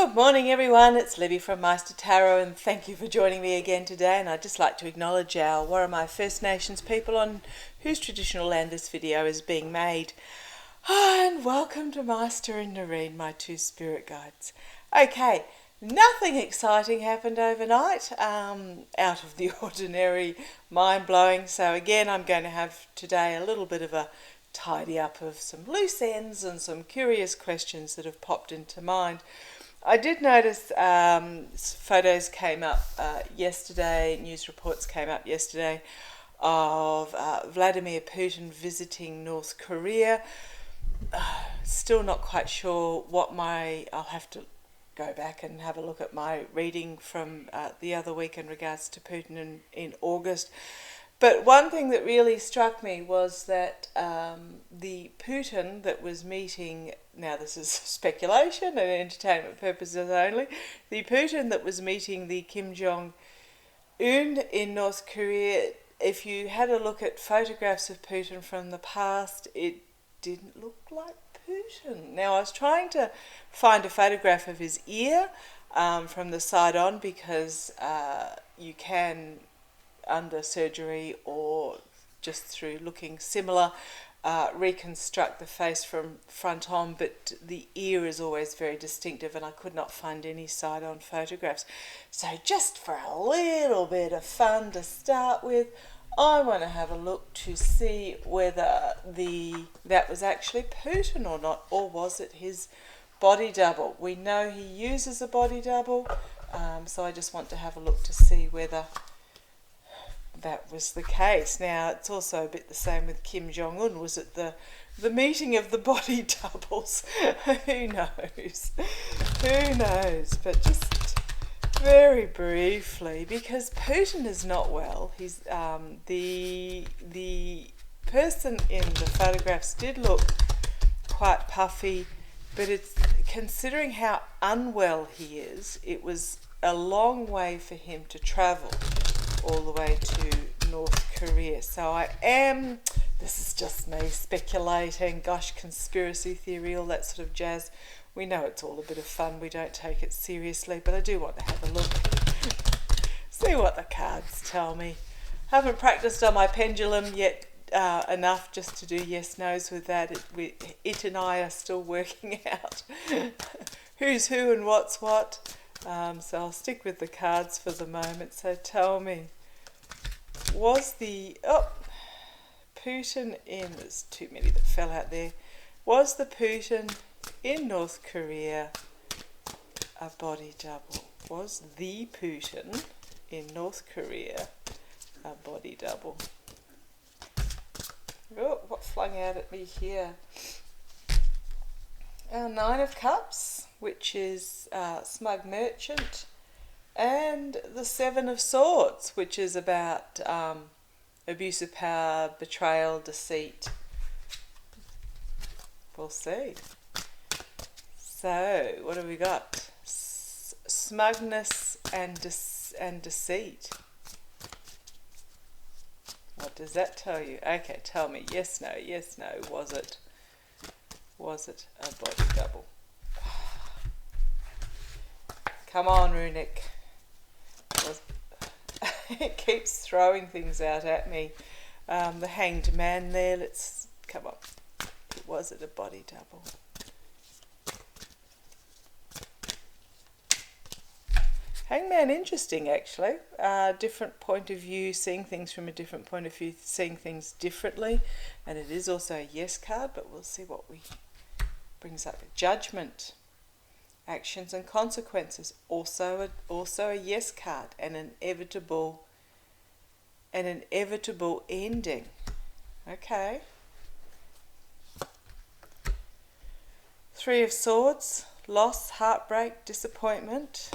Good morning everyone, it's Libby from Meister Tarot and thank you for joining me again today, and I'd just like to acknowledge our Warramai First Nations people on whose traditional land this video is being made. And welcome to Meister and Noreen, my two spirit guides. Okay, nothing exciting happened overnight, out of the ordinary, mind-blowing, so again I'm going to have today a little bit of a tidy up of some loose ends and some curious questions that have popped into mind. I did notice photos came up yesterday, news reports came up yesterday of Vladimir Putin visiting North Korea. Still not quite sure what I'll have to go back and have a look at my reading from the other week in regards to Putin in August. But one thing that really struck me was that the Putin that was meeting, now this is speculation and entertainment purposes only, the Putin that was meeting the Kim Jong-un in North Korea, if you had a look at photographs of Putin from the past, it didn't look like Putin. Now I was trying to find a photograph of his ear from the side on, because you can, under surgery or just through looking similar, reconstruct the face from front on, but the ear is always very distinctive and I could not find any side-on photographs. So just for a little bit of fun to start with, I want to have a look to see whether that was actually Putin or not, or was it his body double. We know he uses a body double, so I just want to have a look to see whether that was the case. Now it's also a bit the same with Kim Jong-un. Was it the meeting of the body doubles? Who knows? Who knows? But just very briefly, because Putin is not well. He's the person in the photographs did look quite puffy, but it's considering how unwell he is, it was a long way for him to travel all the way to North Korea. So this is just me speculating, gosh, conspiracy theory, all that sort of jazz. We know it's all a bit of fun, we don't take it seriously, but I do want to have a look, see what the cards tell me. Haven't practiced on my pendulum yet enough just to do yes no's with that. It and I are still working out who's who and what's what. So I'll stick with the cards for the moment. So tell me, was the Putin in, there's too many that fell out there, was the Putin in North Korea a body double? Was the Putin in North Korea a body double? Oh, what flung out at me here? Our Nine of Cups, which is smug merchant, and the Seven of Swords, which is about abuse of power, betrayal, deceit. We'll see. So what have we got? Smugness and deceit. What does that tell you? Okay, tell me. Yes, no, yes, no. Was it a body double? Come on, Runic. It keeps throwing things out at me. The Hanged Man there. Let's come on. Was it a body double? Hangman, interesting actually. Different point of view, seeing things from a different point of view, seeing things differently, and it is also a yes card. But we'll see what brings up. Judgment. Actions and consequences, also a yes card, and an inevitable ending. Okay. Three of Swords, loss, heartbreak, disappointment.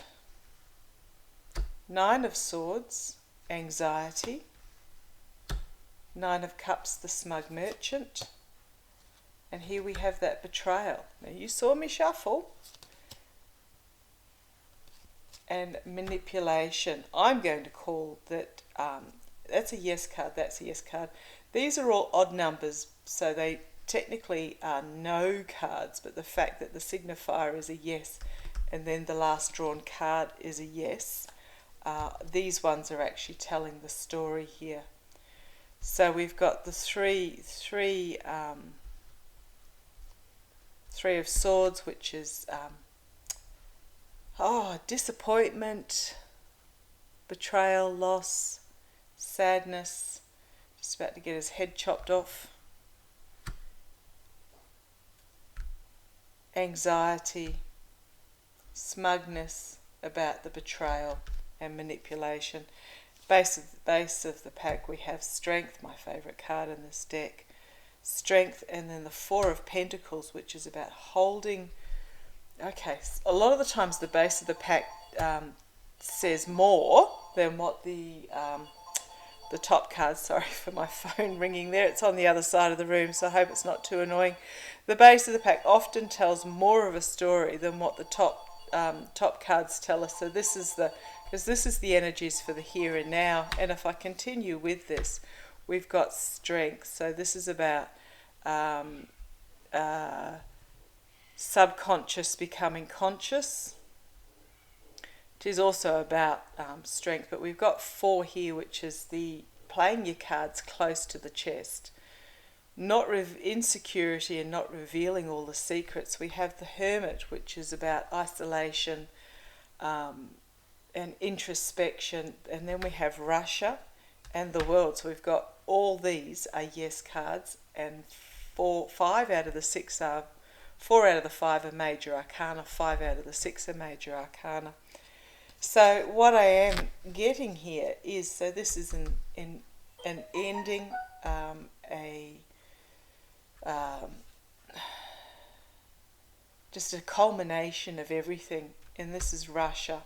Nine of Swords, anxiety. Nine of Cups, the smug merchant. And here we have that betrayal. Now you saw me shuffle. And manipulation. I'm going to call that, that's a yes card, that's a yes card. These are all odd numbers, so they technically are no cards, but the fact that the signifier is a yes and then the last drawn card is a yes. These ones are actually telling the story here. So we've got the three of Swords, which is disappointment, betrayal, loss, sadness, just about to get his head chopped off, anxiety, smugness about the betrayal, and manipulation. Base of the pack, we have Strength, my favourite card in this deck. Strength, and then the Four of Pentacles, which is about holding. Okay, a lot of the times the base of the pack says more than what the top card, sorry for my phone ringing there, it's on the other side of the room, so I hope it's not too annoying. The base of the pack often tells more of a story than what the top cards tell us. So this is the energies for the here and now. And if I continue with this, we've got Strength. So this is about subconscious becoming conscious. It is also about strength, but we've got 4 here, which is the playing your cards close to the chest. Not insecurity and not revealing all the secrets. We have the Hermit, which is about isolation and introspection. And then we have Russia and the World. So we've got all these are yes cards, and 4 out of the 5 are major arcana, 5 out of the 6 are major arcana. So what I am getting here is, so this is an ending, just a culmination of everything, and this is Russia.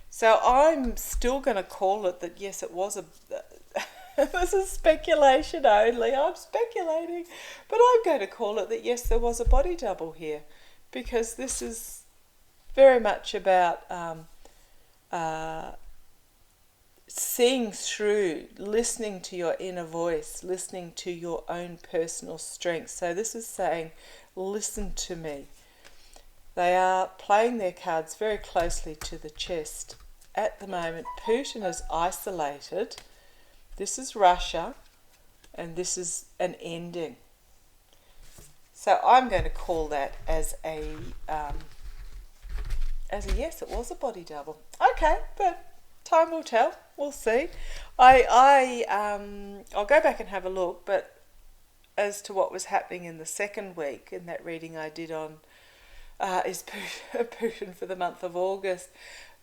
So I'm still going to call it that, yes, it was a... this is speculation only, I'm speculating, but I'm going to call it that, yes, there was a body double here, because this is very much about seeing through, listening to your inner voice, listening to your own personal strength. So this is saying, listen to me. They are playing their cards very closely to the chest. At the moment, Putin is isolated. This is Russia, and this is an ending. So I'm going to call that as a yes, it was a body double. Okay, but time will tell. We'll see. I'll go back and have a look, but as to what was happening in the second week in that reading I did on is Putin for the month of August.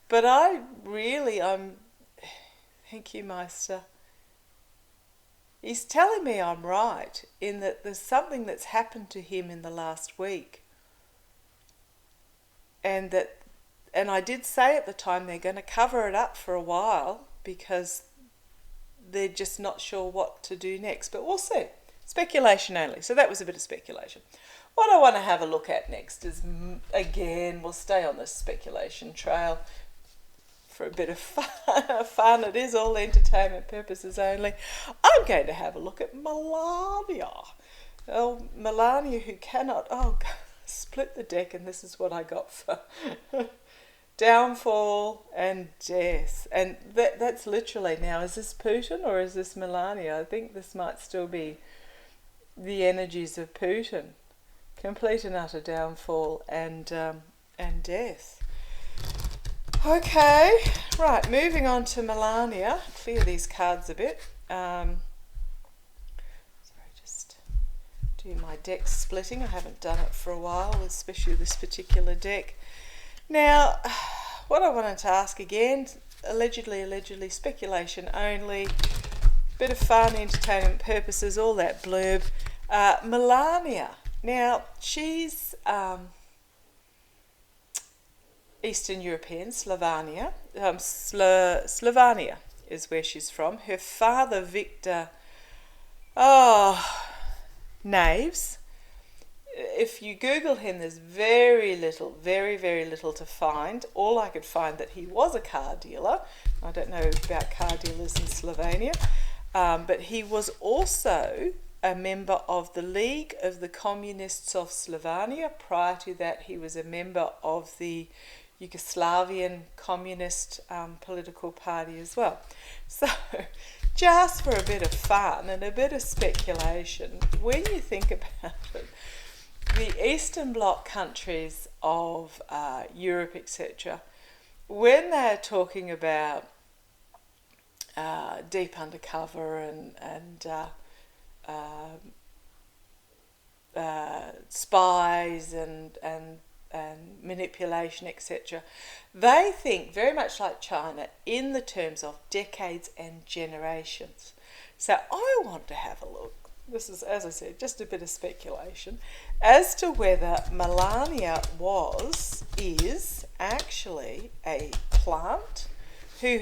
But thank you, Meister. He's telling me I'm right in that there's something that's happened to him in the last week. And I did say at the time they're going to cover it up for a while because they're just not sure what to do next. But we'll see. Speculation only. So that was a bit of speculation. What I want to have a look at next is, again, we'll stay on this speculation trail for a bit of fun. It is all entertainment purposes only. I'm going to have a look at Melania. Oh, Melania who cannot... Oh, God, split the deck, and this is what I got for... Downfall and death. And that's literally, now, is this Putin or is this Melania? I think this might still be the energies of Putin. Complete and utter downfall and death. Okay, right, moving on to Melania. Clear these cards a bit. Sorry, just do my deck splitting. I haven't done it for a while, especially this particular deck. Now, what I wanted to ask again, allegedly, speculation only, bit of fun, entertainment purposes, all that blurb. Melania. Now, she's Eastern European, Slovenia. Slovenia is where she's from. Her father, Victor, Knaves. If you Google him, there's very very little to find. All I could find that he was a car dealer. I don't know about car dealers in Slovenia. But he was also a member of the League of the Communists of Slovenia. Prior to that, he was a member of the Yugoslavian communist political party as well. So, just for a bit of fun and a bit of speculation, when you think about it, the Eastern Bloc countries of Europe, etc., when they're talking about deep undercover and spies and manipulation, etc., they think very much like China in the terms of decades and generations. So I want to have a look. This is, as I said, just a bit of speculation as to whether Melania is actually a plant who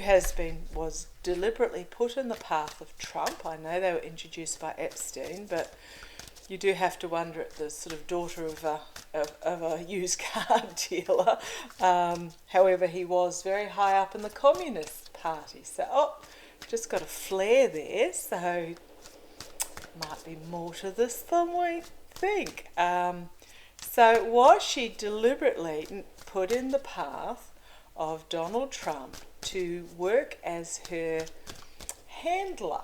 was deliberately put in the path of Trump. I know they were introduced by Epstein, but you do have to wonder at the sort of daughter of a used car dealer. However, he was very high up in the Communist Party. So, just got a flare there. So, might be more to this than we think. So, was she deliberately put in the path of Donald Trump to work as her handler,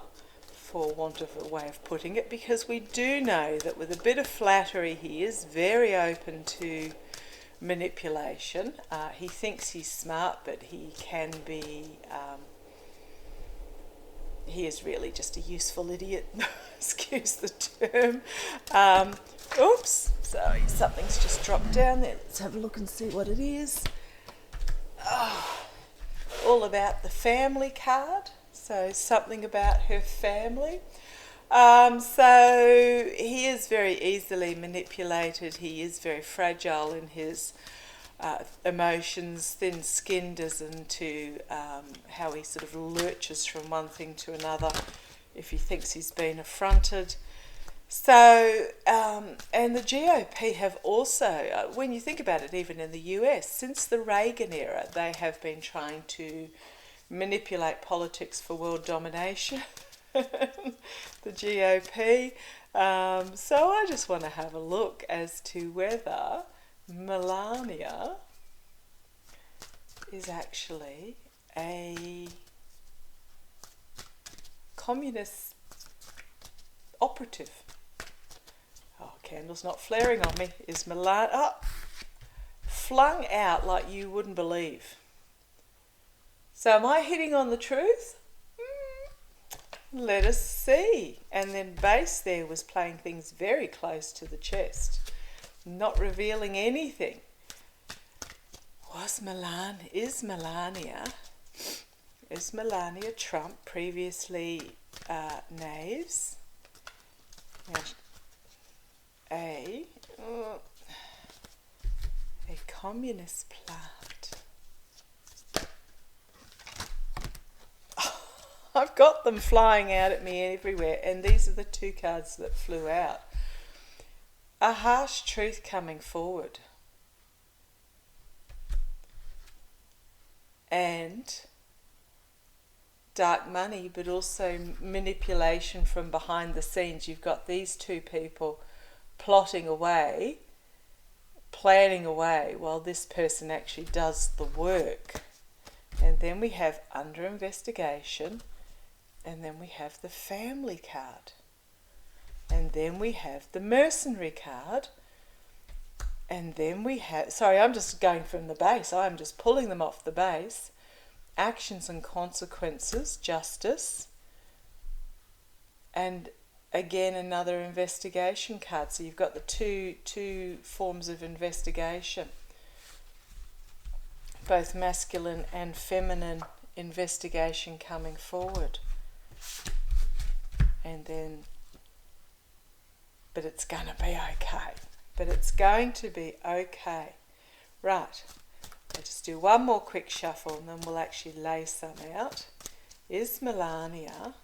for want of a way of putting it, because we do know that with a bit of flattery he is very open to manipulation. He thinks he's smart, but he can be, he is really just a useful idiot, excuse the term. Oops, sorry, something's just dropped down there. Let's have a look and see what it is. All about the family card. So something about her family. So he is very easily manipulated. He is very fragile in his emotions, thin-skinned as into how he sort of lurches from one thing to another if he thinks he's been affronted. So, and the GOP have also, when you think about it, even in the US, since the Reagan era, they have been trying to manipulate politics for world domination, the GOP. So I just want to have a look as to whether Melania is actually a communist operative. Oh, candle's not flaring on me. Is Melania flung out like you wouldn't believe? So am I hitting on the truth? Let us see. And then Base there was playing things very close to the chest, not revealing anything. Is Melania Trump, previously Knaves, a communist plant? I've got them flying out at me everywhere, and these are the two cards that flew out. A harsh truth coming forward. And dark money, but also manipulation from behind the scenes. You've got these two people plotting away, planning away, while this person actually does the work. And then we have under investigation, and then we have the family card, and then we have the mercenary card, and then we have, sorry, I'm just going from the base, I'm just pulling them off the base. Actions and consequences, justice, and again another investigation card. So you've got the two forms of investigation, both masculine and feminine investigation coming forward. And then, but it's going to be okay. But it's going to be okay. Right. I'll just do one more quick shuffle and then we'll actually lay some out. Is Melania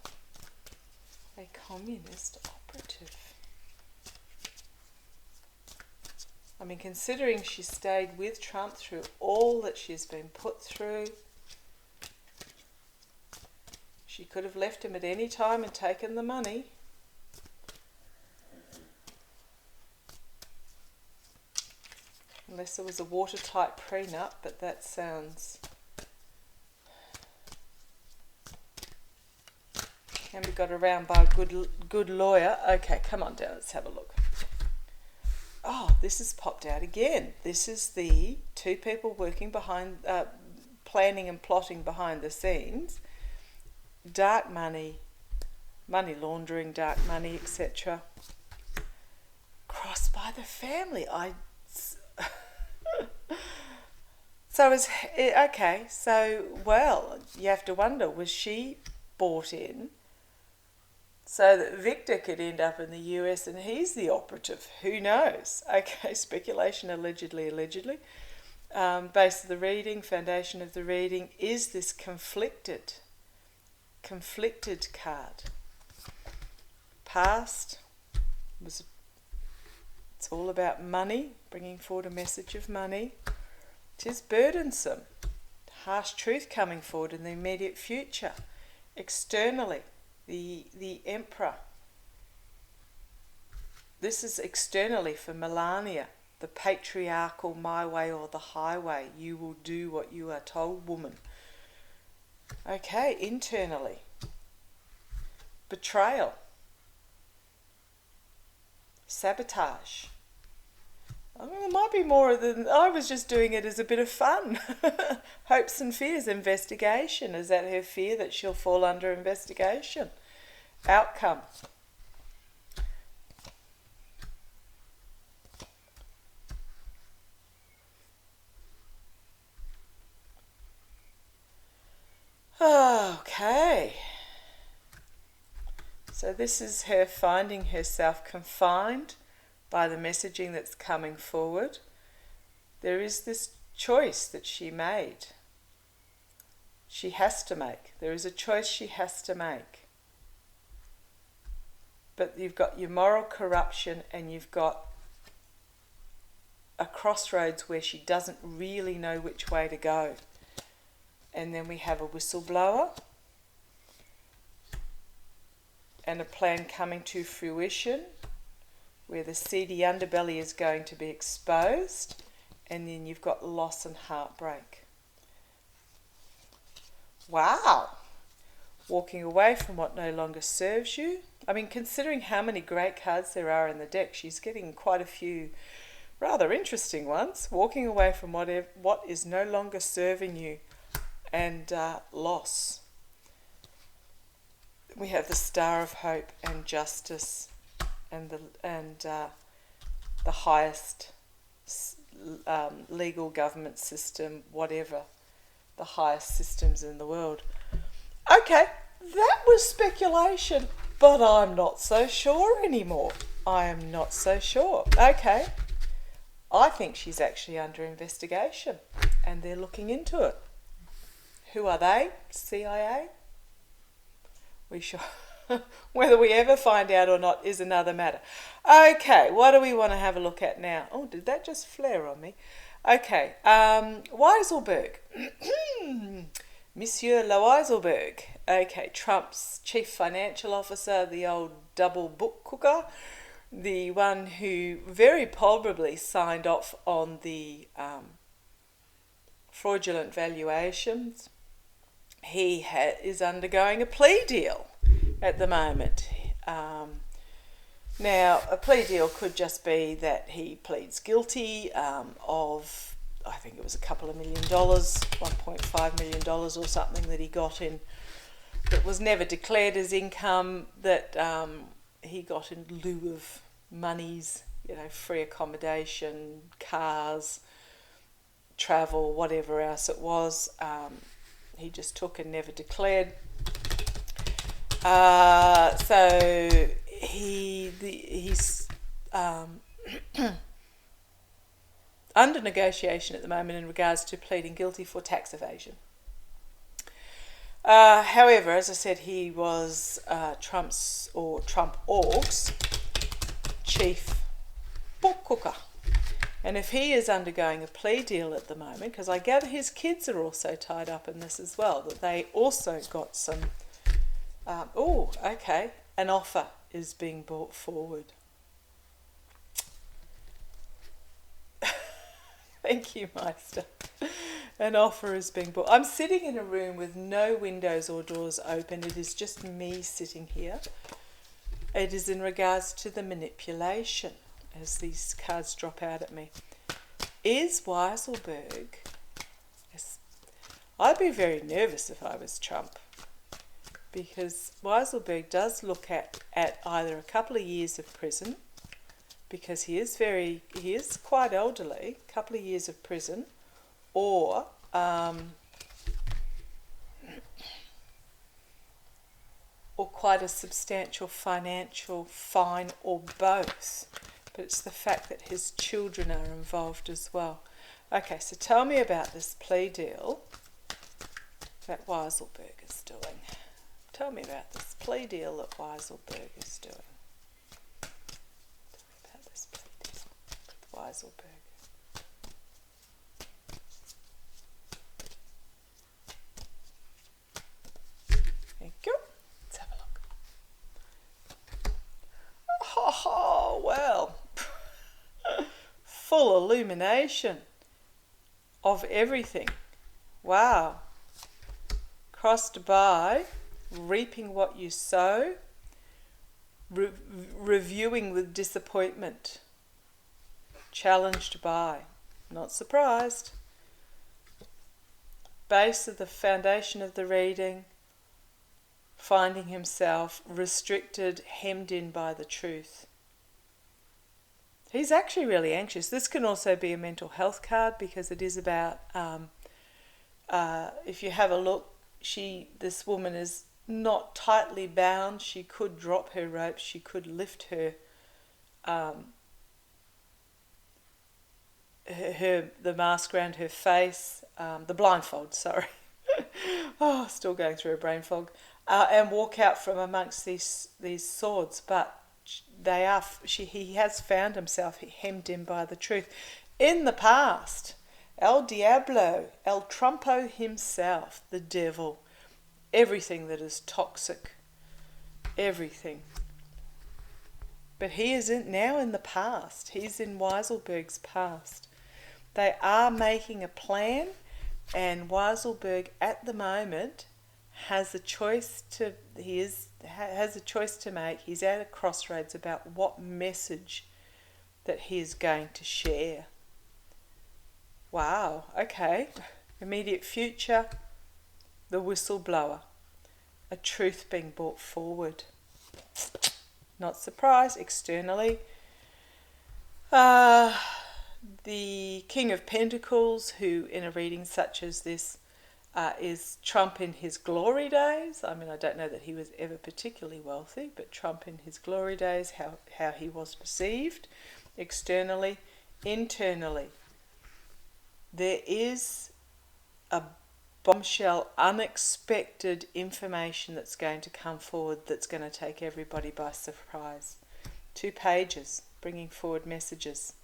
a communist operative? I mean, considering she stayed with Trump through all that she's been put through, she could have left him at any time and taken the money. Unless there was a watertight prenup, but that sounds... Can be got around by a good lawyer. Okay, come on down, let's have a look. Oh, this has popped out again. This is the two people working behind, planning and plotting behind the scenes. Dark money, money laundering, dark money, etc. Crossed by the family. So is okay. So well, you have to wonder: was she bought in so that Victor could end up in the US and he's the operative? Who knows? Okay, speculation. Allegedly. Base of the reading, foundation of the reading is this conflicted card. Past was, it's all about money, bringing forward a message of money. It is burdensome. Harsh truth coming forward in the immediate future. Externally, the Emperor. This is externally for Melania, the patriarchal my way or the highway. You will do what you are told, woman. Okay, internally. Betrayal. Sabotage. I mean, there might be more than... I was just doing it as a bit of fun. Hopes and fears. Investigation. Is that her fear that she'll fall under investigation? Outcome. Okay. So this is her finding herself confined by the messaging that's coming forward. There is this choice that she made. She has to make. There is a choice she has to make. But you've got your moral corruption and you've got a crossroads where she doesn't really know which way to go. And then we have a whistleblower and a plan coming to fruition where the seedy underbelly is going to be exposed, and then you've got loss and heartbreak. Wow! Walking away from what no longer serves you. I mean, considering how many great cards there are in the deck, she's getting quite a few rather interesting ones. Walking away from what is no longer serving you, and loss. We have the Star of Hope and Justice, and the highest legal government system, whatever, the highest systems in the world. Okay, that was speculation, but I'm not so sure anymore. I am not so sure. Okay, I think she's actually under investigation, and they're looking into it. Who are they? CIA? We shall... Whether we ever find out or not is another matter. Okay, what do we want to have a look at now? Oh, did that just flare on me? Okay, Weisselberg. Monsieur Weisselberg. Okay, Trump's chief financial officer, the old double book cooker, the one who very probably signed off on the fraudulent valuations. He is undergoing a plea deal at the moment. Now, a plea deal could just be that he pleads guilty of, I think it was a couple of $1 million, $1.5 million or something that he got in, that was never declared as income, that he got in lieu of monies, you know, free accommodation, cars, travel, whatever else it was. He just took and never declared. So he's under negotiation at the moment in regards to pleading guilty for tax evasion. However, as I said, he was Trump Org's chief book cooker. And if he is undergoing a plea deal at the moment, because I gather his kids are also tied up in this as well, that they also got some... okay, an offer is being brought forward. Thank you, Meister. An offer is being brought. I'm sitting in a room with no windows or doors open. It is just me sitting here. It is in regards to the manipulation, as these cards drop out at me. Is Weisselberg... I'd be very nervous if I was Trump, because Weisselberg does look at either a couple of years of prison, because he is quite elderly, a couple of years of prison, or quite a substantial financial fine, or both. But it's the fact that his children are involved as well. Okay, so tell me about this plea deal that Weisselberg is doing. Tell me about this plea deal that Weisselberg is doing. Tell me about this plea deal with Weisselberg. Thank you. Let's have a look. Oh, well. Full illumination of everything. Wow. Crossed by, reaping what you sow, reviewing with disappointment, challenged by, not surprised, base of the foundation of the reading, finding himself restricted, hemmed in by the truth. He's actually really anxious. This can also be a mental health card, because it is about, if you have a look, this woman is not tightly bound. She could drop her ropes. She could lift her the mask around her face, the blindfold. Sorry, still going through a brain fog, and walk out from amongst these swords. But he has found himself hemmed in by the truth. In the past, El Diablo, El Trumpo himself, the devil, everything that is toxic, everything. But he isn't now in the past. He's in Weisselberg's past. They are making a plan, and Weisselberg at the moment has a choice to make. He's at a crossroads about what message that he is going to share. Wow, okay. Immediate future, the whistleblower. A truth being brought forward. Not surprised, externally. The King of Pentacles, who in a reading such as this is Trump in his glory days. I mean, I don't know that he was ever particularly wealthy, but Trump in his glory days, how he was perceived externally. Internally, there is a bombshell, unexpected information that's going to come forward that's going to take everybody by surprise. 2 pages, bringing forward messages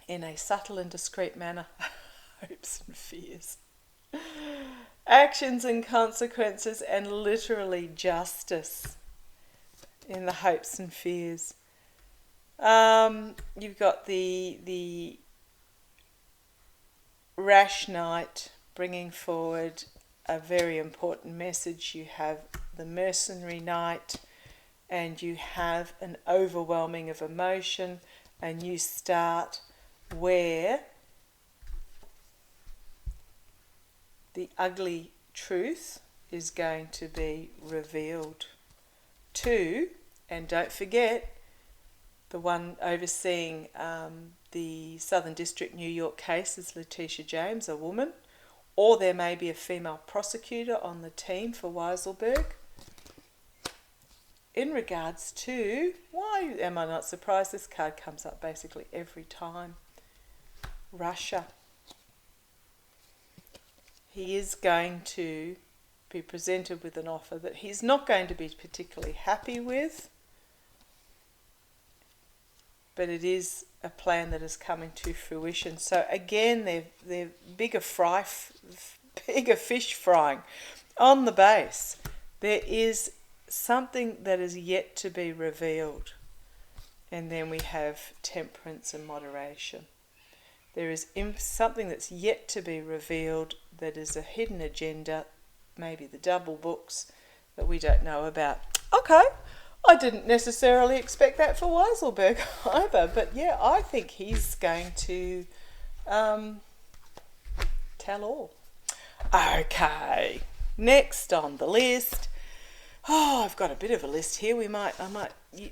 in a subtle and discreet manner. Hopes and fears. Actions and consequences, and literally justice in the hopes and fears. You've got the Rash Knight bringing forward a very important message. You have the Mercenary Knight, and you have an overwhelming of emotion, a new start where the ugly truth is going to be revealed. 2, and don't forget, the one overseeing the Southern District New York case is Letitia James, a woman, or there may be a female prosecutor on the team for Weisselberg. In regards to, why am I not surprised? This card comes up basically every time. Russia. He is going to be presented with an offer that he's not going to be particularly happy with, but it is a plan that is coming to fruition. So again, they're bigger fish frying on the base. There is something that is yet to be revealed, and then we have temperance and moderation. There is something that's yet to be revealed that is a hidden agenda, maybe the double books that we don't know about. Okay, I didn't necessarily expect that for Weisselberg either, but yeah, I think he's going to tell all. Okay, next on the list. Oh, I've got a bit of a list here. I might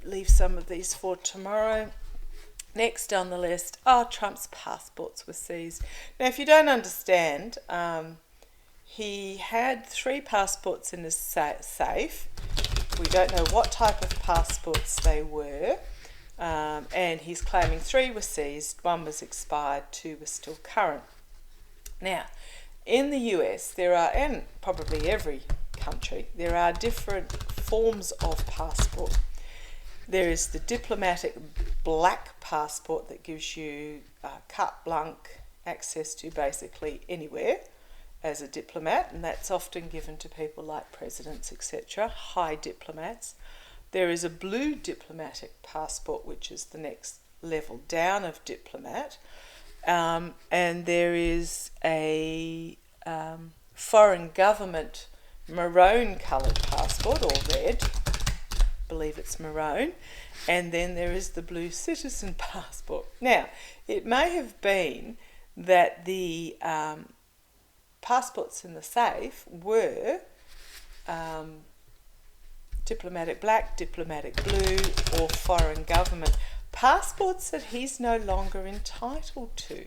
leave some of these for tomorrow. Next on the list, Trump's passports were seized. Now, if you don't understand, he had 3 passports in his safe. We don't know what type of passports they were, and he's claiming 3 were seized, 1 was expired, 2 were still current. Now, in the US, there are, and probably every country, there are different forms of passport. There is the diplomatic black passport that gives you carte blanche access to basically anywhere as a diplomat, and that's often given to people like presidents, etc., high diplomats. There is a blue diplomatic passport, which is the next level down of diplomat, and there is a foreign government maroon coloured passport, or red, believe it's maroon, and then there is the blue citizen passport. Now, it may have been that the passports in the safe were diplomatic black, diplomatic blue, or foreign government passports that he's no longer entitled to.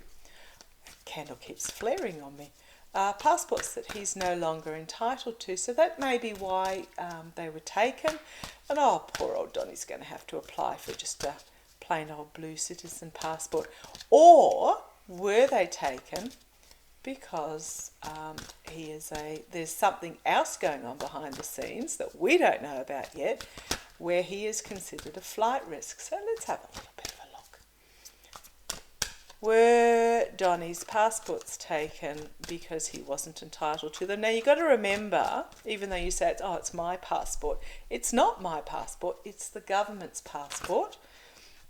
Candle keeps flaring on me. Passports that he's no longer entitled to, so that may be why they were taken. And poor old Donnie's going to have to apply for just a plain old blue citizen passport. Or were they taken because there's something else going on behind the scenes that we don't know about yet, where he is considered a flight risk. So let's have a little bit of a look. Were Donnie's passports taken because he wasn't entitled to them? Now, you've got to remember, even though you say, it's my passport, it's not my passport, it's the government's passport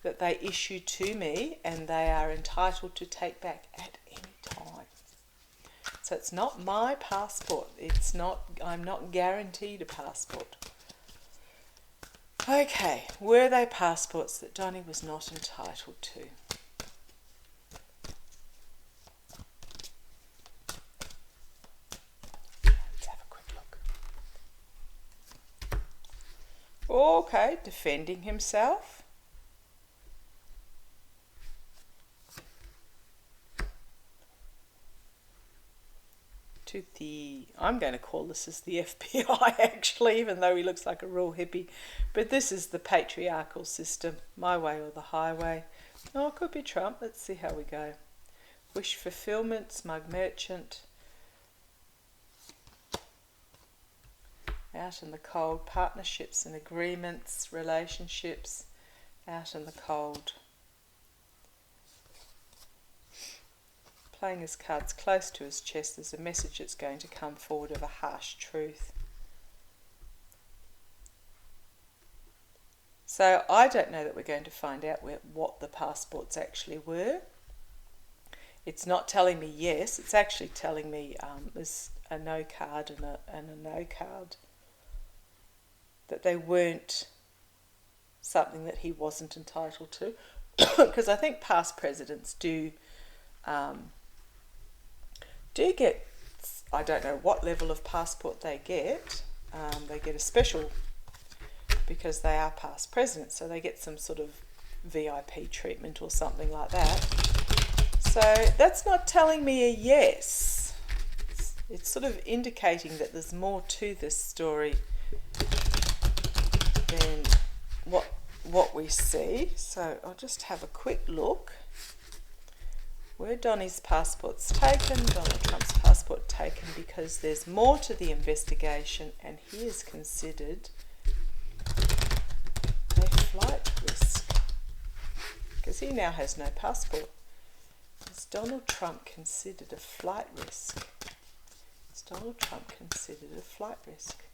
that they issue to me and they are entitled to take back at any time. So it's not my passport. I'm not guaranteed a passport. Okay, were they passports that Donnie was not entitled to? Let's have a quick look. Okay, defending himself. I'm going to call this as the FBI actually, even though he looks like a real hippie. But this is the patriarchal system, my way or the highway. It could be Trump. Let's see how we go. Wish fulfillment, smug merchant. Out in the cold, partnerships and agreements, relationships, out in the cold. Playing his cards close to his chest, there's a message that's going to come forward of a harsh truth. So I don't know that we're going to find out what the passports actually were. It's not telling me yes, it's actually telling me there's a no card and a no card. That they weren't something that he wasn't entitled to. Because I think past presidents do get, I don't know what level of passport they get a special, because they are past presidents, so they get some sort of VIP treatment or something like that. So that's not telling me a yes. It's sort of indicating that there's more to this story than what we see. So I'll just have a quick look. Were Donnie's passports taken? Donald Trump's passport taken because there's more to the investigation and he is considered a flight risk because he now has no passport. Is Donald Trump considered a flight risk? Is Donald Trump considered a flight risk?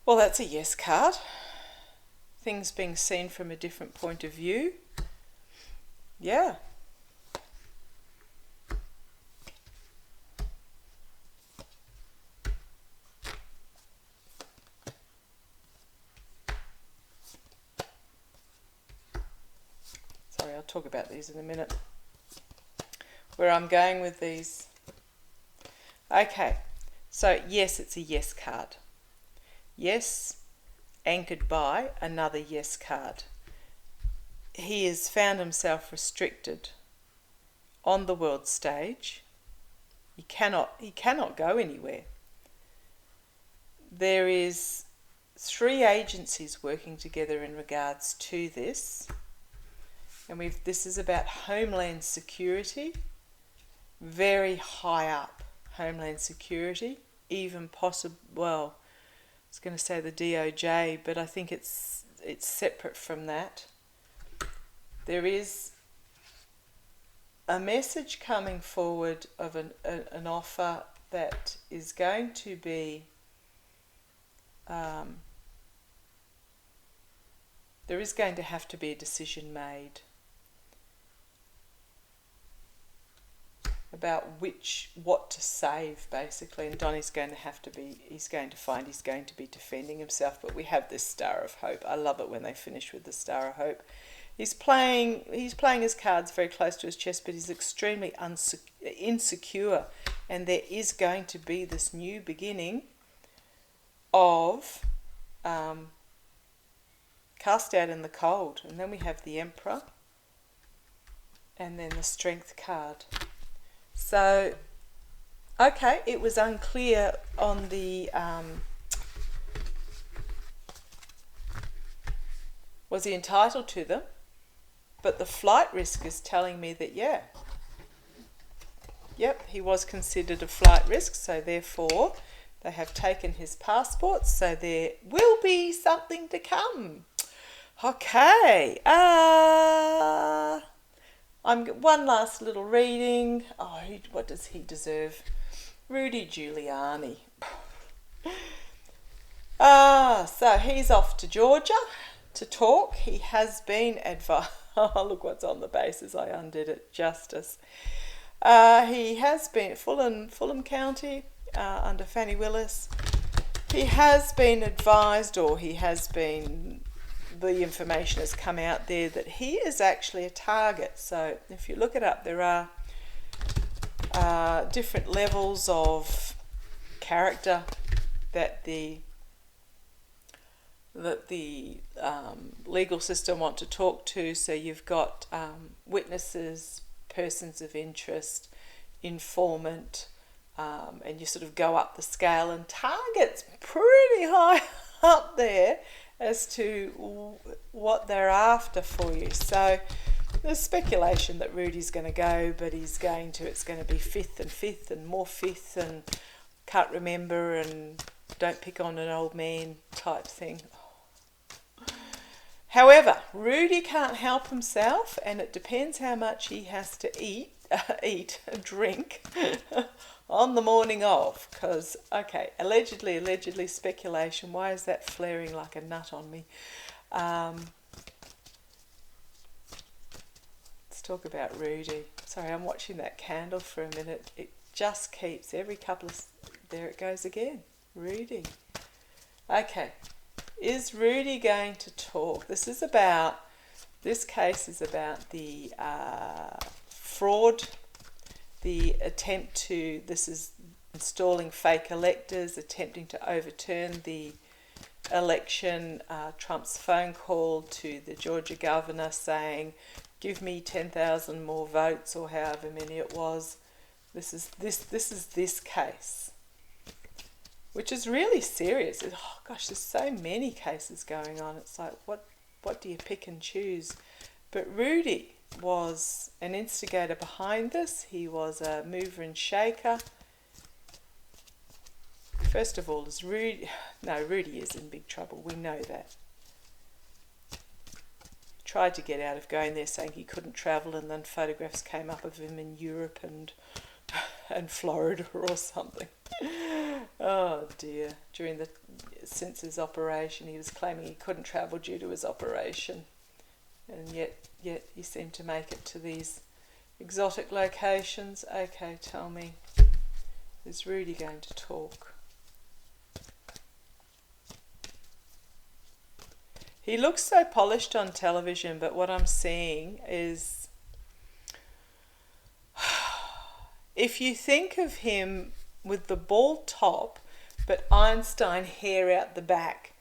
Well, that's a yes card. Things being seen from a different point of view. Yeah. Sorry, I'll talk about these in a minute. Where I'm going with these. Okay, so yes, it's a yes card. Yes, anchored by another yes card. He has found himself restricted on the world stage. He cannot go anywhere. There is 3 agencies working together in regards to this. And this is about Homeland Security, very high up Homeland Security, even possible, well, I was going to say the DOJ, but I think it's separate from that. There is a message coming forward of an offer that is going to be, there is going to have to be a decision made about what to save, basically, and Donnie's going to have to be, he's going to be defending himself, but we have this Star of Hope. I love it when they finish with the Star of Hope. He's playing his cards very close to his chest, but he's extremely insecure, and there is going to be this new beginning of cast out in the cold. And then we have the Emperor, and then the Strength card. So, okay, it was unclear on the, was he entitled to them? But the flight risk is telling me that, yep, he was considered a flight risk, so therefore they have taken his passport, so there will be something to come. Okay, one last little reading. Oh, what does he deserve? Rudi Giuliani. So he's off to Georgia to talk. He has been advised. Oh, look what's on the bases. I undid it. Justice. He has been at Fulham County under Fannie Willis. He has been advised, or the information has come out there that he is actually a target. So if you look it up, there are different levels of character that the legal system want to talk to. So you've got witnesses, persons of interest, informant, and you sort of go up the scale, and target's pretty high up there as to what they're after for you. So there's speculation that Rudy's going to go, but it's going to be fifth and more fifth and can't remember and don't pick on an old man type thing. However, Rudi can't help himself, and it depends how much he has to drink on the morning of, because, okay, allegedly speculation, why is that flaring like a nut on me? Let's talk about Rudi. Sorry, I'm watching that candle for a minute. It just keeps, every couple of, there it goes again, Rudi. Okay, is Rudi going to talk? This case is about the fraud, the attempt to, this is installing fake electors, attempting to overturn the election, Trump's phone call to the Georgia governor saying, give me 10,000 more votes, or however many it was. This is this case, which is really serious. Oh gosh, there's so many cases going on. It's like, what do you pick and choose? But Rudi was an instigator behind this. He was a mover and shaker. First of all, Rudi is in big trouble. We know that. Tried to get out of going there, saying he couldn't travel, and then photographs came up of him in Europe and Florida or something. Oh Oh dear. Since his operation, he was claiming he couldn't travel due to his operation. And yet he seemed to make it to these exotic locations. Okay, tell me, is Rudi going to talk? He looks so polished on television, but what I'm seeing is, if you think of him with the bald top, but Einstein hair out the back,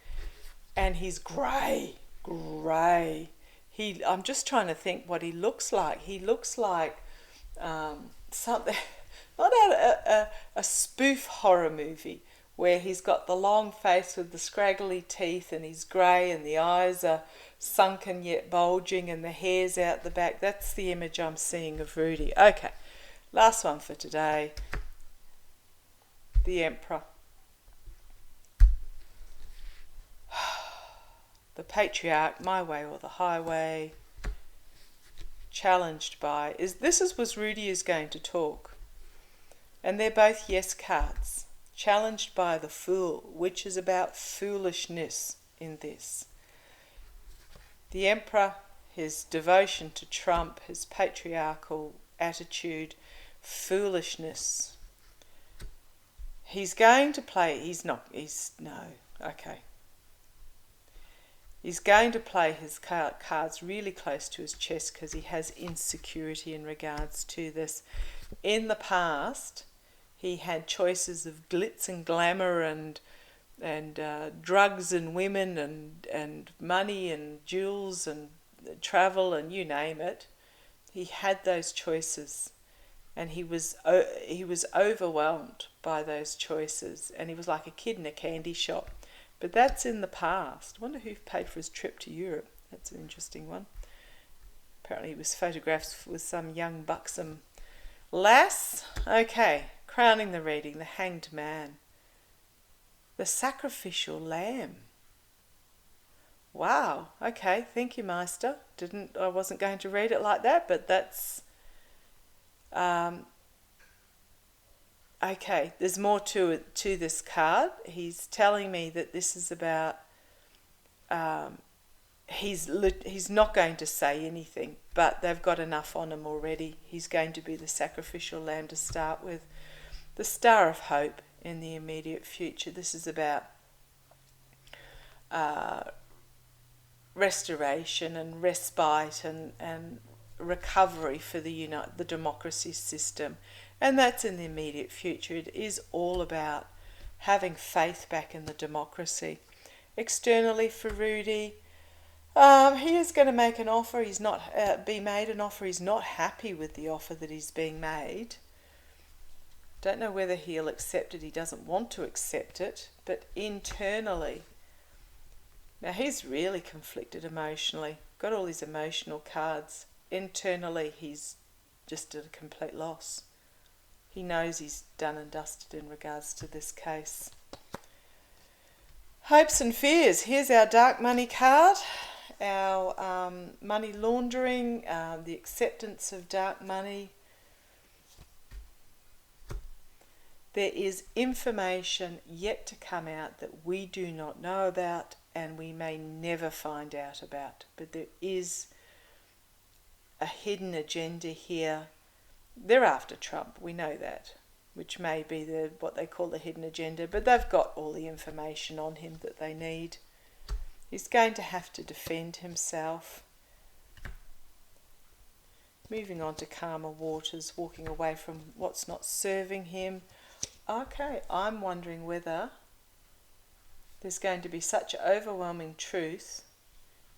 and he's grey. I'm just trying to think what he looks like. He looks like something, not a spoof horror movie where he's got the long face with the scraggly teeth and he's grey and the eyes are sunken yet bulging and the hair's out the back. That's the image I'm seeing of Rudi. Okay, last one for today. The Emperor. The Patriarch, my way or the highway. Challenged by, was Rudi is going to talk. And they're both yes cards. Challenged by the Fool, which is about foolishness in this. The Emperor, his devotion to Trump, his patriarchal attitude, foolishness. He's going to play, He's going to play his cards really close to his chest because he has insecurity in regards to this. In the past, he had choices of glitz and glamour and drugs and women and money and jewels and travel and you name it. He had those choices, and he was overwhelmed by those choices, and he was like a kid in a candy shop. But that's in the past. I wonder who paid for his trip to Europe. That's an interesting one. Apparently he was photographed with some young buxom lass. Okay, crowning the reading, the Hanged Man. The Sacrificial Lamb. Wow, okay, thank you, Meister. I wasn't going to read it like that, but that's... Okay, there's more to this card. He's telling me that this is about... he's not going to say anything, but they've got enough on him already. He's going to be the sacrificial lamb to start with. The Star of Hope in the immediate future. This is about restoration and respite and recovery for the democracy system. And that's in the immediate future. It is all about having faith back in the democracy. Externally for Rudi, he is going to make an offer. He's not be made an offer. He's not happy with the offer that is being made. Don't know whether he'll accept it. He doesn't want to accept it. But internally, now he's really conflicted emotionally. Got all these emotional cards. Internally, he's just at a complete loss. He knows he's done and dusted in regards to this case. Hopes and fears. Here's our dark money card. Our money laundering, the acceptance of dark money. There is information yet to come out that we do not know about and we may never find out about. But there is a hidden agenda here. They're after Trump, we know that, which may be what they call the hidden agenda, but they've got all the information on him that they need. He's going to have to defend himself. Moving on to calmer waters, walking away from what's not serving him. Okay, I'm wondering whether there's going to be such overwhelming truth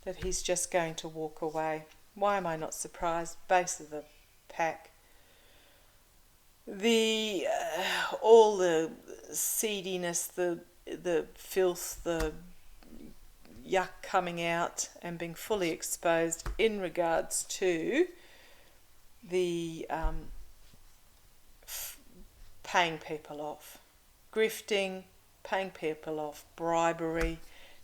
that he's just going to walk away. Why am I not surprised? Base of the pack. All the seediness, the filth, the yuck coming out and being fully exposed in regards to the paying people off, grifting, paying people off, bribery,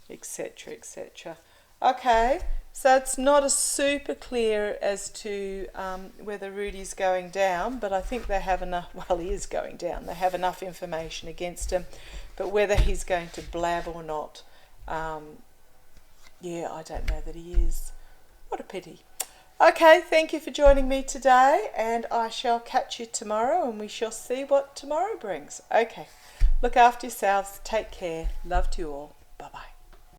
etc., etc. Okay, So it's not a super clear as to whether Rudi's going down, but I think they have enough, well, he is going down, they have enough information against him, but whether he's going to blab or not, yeah, I don't know that he is. What a pity. Okay, thank you for joining me today, and I shall catch you tomorrow, and we shall see what tomorrow brings. Okay, look after yourselves, take care, love to you all, bye-bye.